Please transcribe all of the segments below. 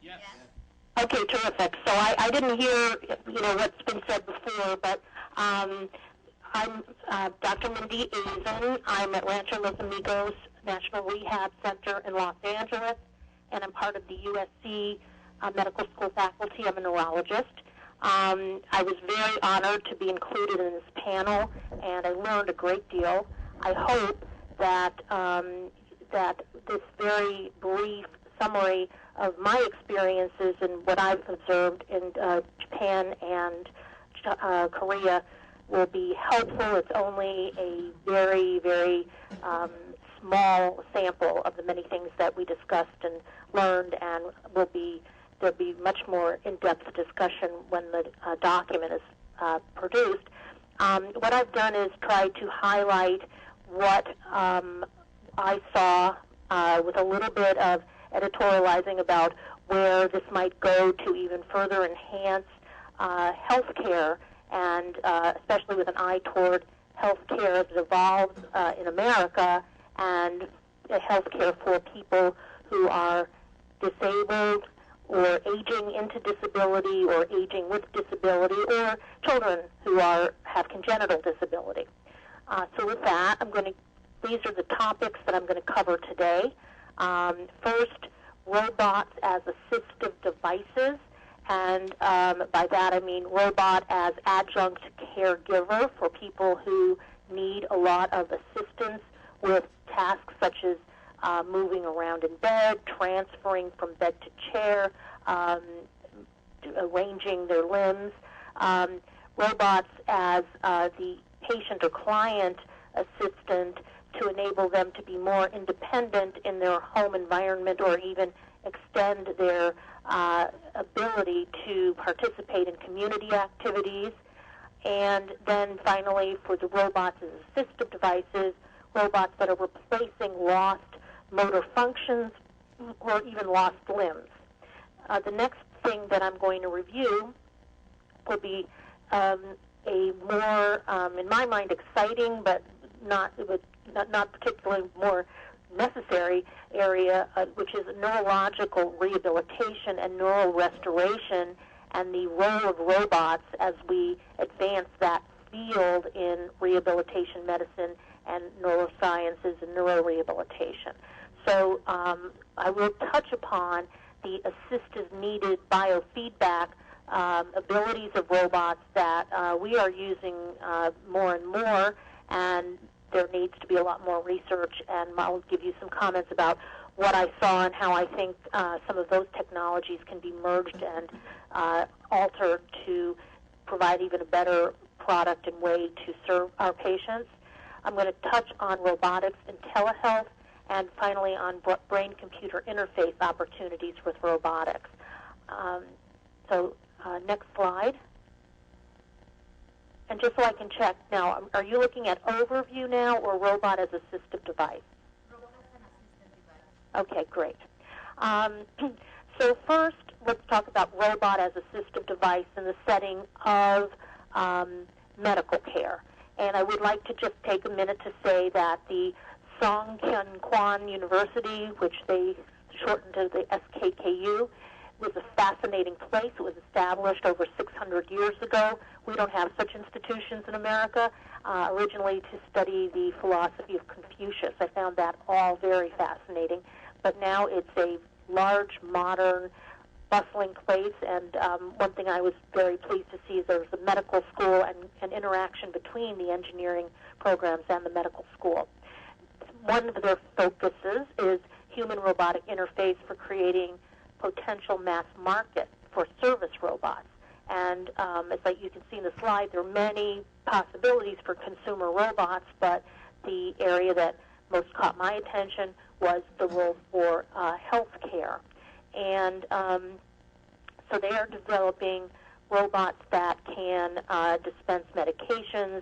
Yes. Okay, terrific. So I didn't hear, what's been said before, but I'm Dr. Mindy Aisen. I'm at Rancho Los Amigos National Rehab Center in Los Angeles, and I'm part of the USC Medical School faculty. I'm a neurologist. I was very honored to be included in this panel, and I learned a great deal. I hope that that this very brief summary of my experiences and what I've observed in Japan and Korea will be helpful. It's only a very, very small sample of the many things that we discussed and learned, and there'll be much more in-depth discussion when the document is produced. What I've done is try to highlight what I saw with a little bit of editorializing about where this might go to even further enhance healthcare, and especially with an eye toward healthcare as it evolves in America, and healthcare for people who are disabled or aging into disability or aging with disability, or children who have congenital disability. So with that, these are the topics that I'm going to cover today. First, robots as assistive devices, and by that I mean robot as adjunct caregiver for people who need a lot of assistance with tasks such as moving around in bed, transferring from bed to chair, arranging their limbs. Robots as the patient or client assistant to enable them to be more independent in their home environment, or even extend their ability to participate in community activities. And then finally, for the robots as assistive devices, robots that are replacing lost motor functions or even lost limbs. The next thing that I'm going to review will be a more, in my mind, exciting but not particularly more necessary area, which is neurological rehabilitation and neural restoration, and the role of robots as we advance that field in rehabilitation medicine and neurosciences and neurorehabilitation. So I will touch upon the assistive needed biofeedback abilities of robots that we are using more and more, and there needs to be a lot more research, and I'll give you some comments about what I saw and how I think some of those technologies can be merged and altered to provide even a better product and way to serve our patients. I'm going to touch on robotics and telehealth, and finally on brain-computer interface opportunities with robotics. Next slide. And just so I can check now, are you looking at overview now or robot as assistive device? Robot as an assistive device. Okay, great. So first, let's talk about robot as assistive device in the setting of medical care. And I would like to just take a minute to say that the Song Kyun Kwan University, which they shortened to the SKKU, was a fascinating place. It was established over 600 years ago. We don't have such institutions in America. Originally to study the philosophy of Confucius. I found that all very fascinating. But now it's a large, modern, bustling place, and one thing I was very pleased to see is there's a medical school and an interaction between the engineering programs and the medical school. One of their focuses is human-robotic interface for creating potential mass market for service robots. And as you can see in the slide, there are many possibilities for consumer robots, but the area that most caught my attention was the role for healthcare. And so they are developing robots that can dispense medications,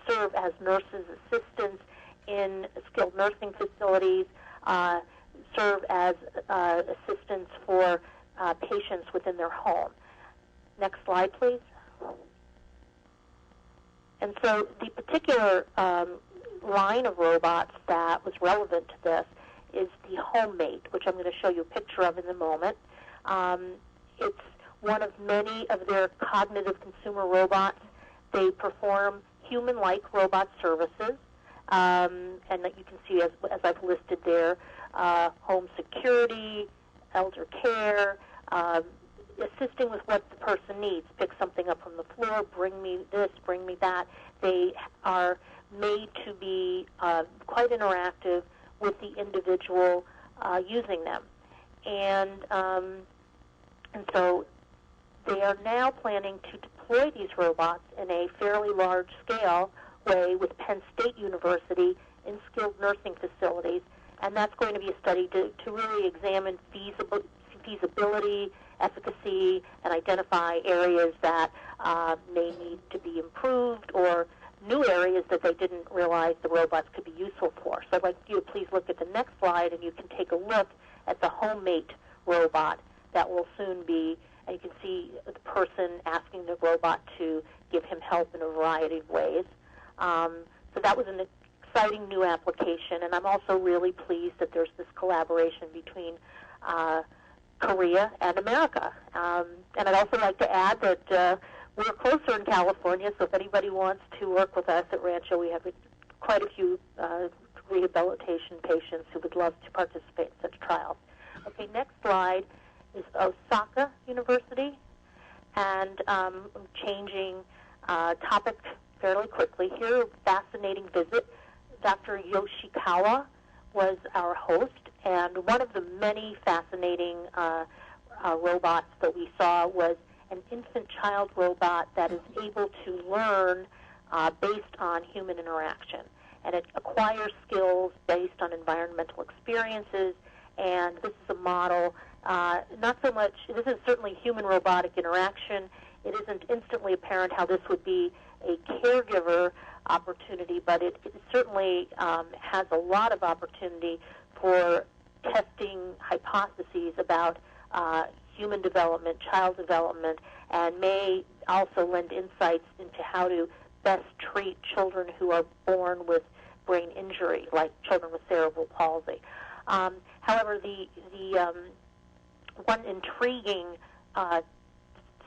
serve as nurses' assistants in skilled nursing facilities, serve as assistants for patients within their home. Next slide, please. And so the particular line of robots that was relevant to this is the homemate, which I'm going to show you a picture of in a moment. It's one of many of their cognitive consumer robots. They perform human-like robot services, and that you can see as I've listed there, home security, elder care, assisting with what the person needs. Pick something up from the floor, bring me this, bring me that. They are made to be quite interactive with the individual using them. And so they are now planning to deploy these robots in a fairly large-scale way with Penn State University in skilled nursing facilities, and that's going to be a study to really examine feasibility, efficacy, and identify areas that may need to be improved or new areas that they didn't realize the robots could be useful for. So I'd like you to please look at the next slide, and you can take a look at the HomeMate robot that will soon be, and you can see the person asking the robot to give him help in a variety of ways. So that was an exciting new application, and I'm also really pleased that there's this collaboration between Korea and America. And I'd also like to add that we're closer in California, so if anybody wants to work with us at Rancho, we have quite a few rehabilitation patients who would love to participate in such trials. Okay, next slide is Osaka University, and I'm changing topic fairly quickly here. Fascinating visit. Dr. Yoshikawa was our host, and one of the many fascinating robots that we saw was an infant-child robot that is able to learn based on human interaction. And it acquires skills based on environmental experiences, and this is a model, not so much, this is certainly human-robotic interaction. It isn't instantly apparent how this would be a caregiver opportunity, but it certainly has a lot of opportunity for testing hypotheses about human development, child development, and may also lend insights into how to best treat children who are born with brain injury, like children with cerebral palsy. However, the one intriguing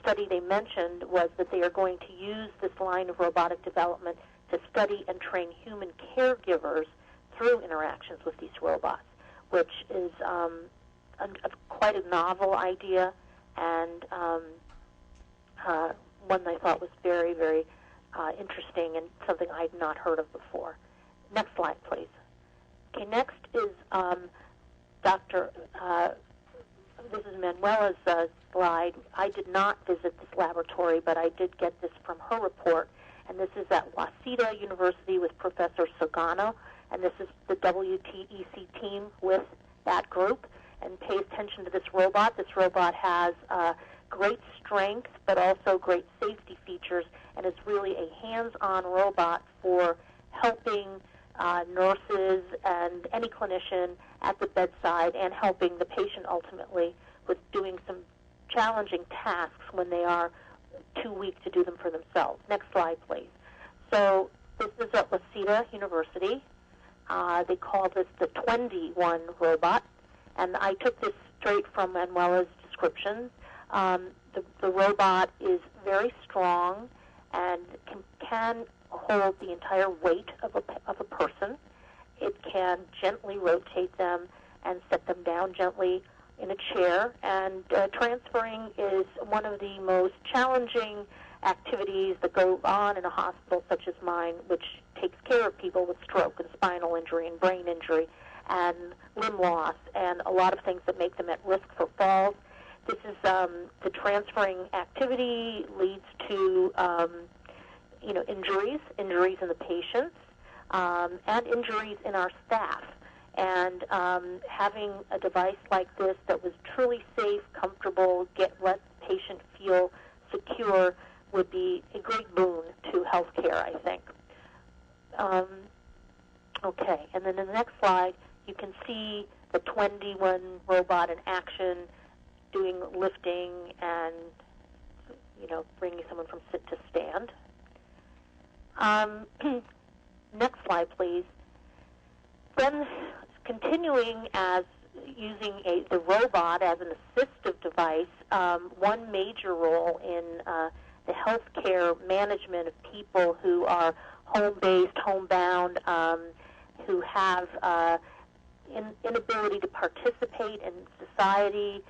study they mentioned was that they are going to use this line of robotic development to study and train human caregivers through interactions with these robots, which is quite a novel idea, and one I thought was very, very interesting and something I had not heard of before. Next slide, please. Okay, next is Dr. This is Manuela's slide. I did not visit this laboratory, but I did get this from her report, and this is at Waseda University with Professor Sogano, and this is the WTEC team with that group, and pay attention to this robot. This robot has great strength, but also great safety features, and is really a hands-on robot for helping nurses and any clinician at the bedside, and helping the patient ultimately with doing some challenging tasks when they are too weak to do them for themselves. Next slide, please. So this is at Waseda University. They call this the Twendy-1 robot, and I took this straight from Manuela's descriptions. The robot is very strong and can hold the entire weight of a person. It can gently rotate them and set them down gently in a chair, and transferring is one of the most challenging activities that go on in a hospital such as mine, which takes care of people with stroke and spinal injury and brain injury and limb loss and a lot of things that make them at risk for falls. This is the transferring activity leads to injuries in the patients, and injuries in our staff. And having a device like this that was truly safe, comfortable, let the patient feel secure would be a great boon to healthcare, I think. Okay, and then in the next slide, you can see the Twendy-1 robot in action, doing lifting and, bringing someone from sit to stand. Next slide, please. Then, continuing as using the robot as an assistive device, one major role in the healthcare management of people who are home-based, homebound, who have inability to participate in society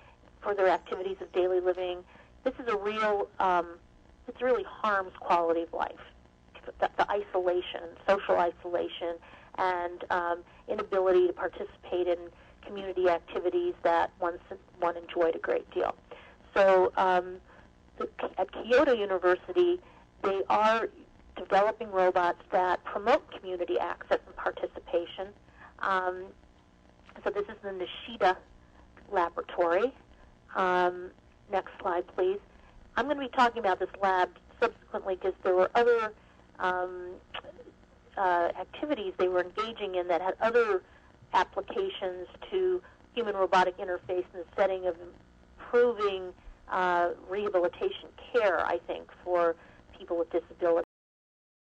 for their activities of daily living. This is a real, it really harms quality of life. The isolation, social isolation, and inability to participate in community activities that one enjoyed a great deal. So at Kyoto University, they are developing robots that promote community access and participation. So this is the Nishida Laboratory. Next slide, please. I'm going to be talking about this lab subsequently because there were other activities they were engaging in that had other applications to human-robotic interface in the setting of improving rehabilitation care, I think, for people with disabilities.